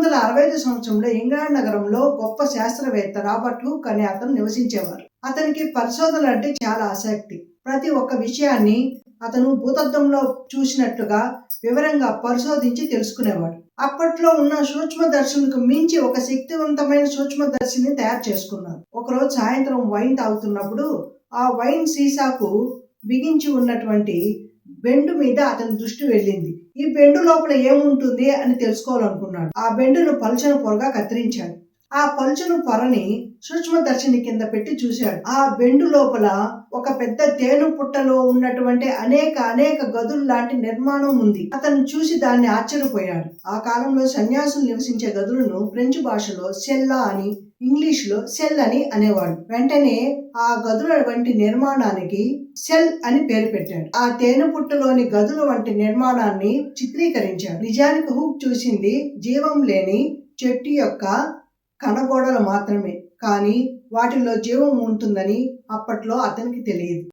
1665 సంవత్సరంలో ఇంగ్లాండ్ నగరంలో గొప్ప శాస్త్రవేత్త రాబర్ట్ హుక్ అనే అతను నివసించేవారు. అతనికి పరిశోధనలు అంటే చాలా ఆసక్తి. ప్రతి ఒక్క విషయాన్ని అతను భూతద్దంలో చూసినట్లుగా వివరంగా పరిశోధించి తెలుసుకునేవాడు. అప్పట్లో ఉన్న సూక్ష్మదర్శినికి మించి ఒక శక్తివంతమైన సూక్ష్మదర్శిని తయారు చేసుకున్నారు. ఒకరోజు సాయంత్రం వైన్ తాగుతున్నప్పుడు ఆ వైన్ సీసాకు బిగించి ఉన్నటువంటి బెండు మీద అతని దృష్టి వెళ్ళింది. ఈ బెండు లోపల ఏముంటుంది అని తెలుసుకోవాలనుకున్నాడు. ఆ బెండును పలుచని పొరగా కత్తిరించాడు. ఆ పలుచని పొరని సూక్ష్మదర్శిని కింద పెట్టి చూశాడు. ఆ బెండు లోపల ఒక పెద్ద తేనె పుట్టలో ఉన్నటువంటి అనేక గదులు లాంటి నిర్మాణం ఉంది. అతను చూసి దాన్ని ఆశ్చర్యపోయాడు. ఆ కాలంలో సన్యాసులు నివసించే గదులను ఫ్రెంచ్ భాషలో సెల్లా అని, ఇంగ్లీష్ లో సెల్ అని అనేవాడు. వెంటనే ఆ గదుల వంటి నిర్మాణానికి సెల్ అని పేరు పెట్టాడు. ఆ తేనె పుట్టలోని గదుల వంటి నిర్మాణాన్ని చిత్రీకరించాడు. నిజానికి హుక్ చూసింది జీవం లేని చెట్టు యొక్క కణగోడలు మాత్రమే, కానీ వాటిల్లో జీవం ఉంటుందని అప్పట్లో అతనికి తెలియదు.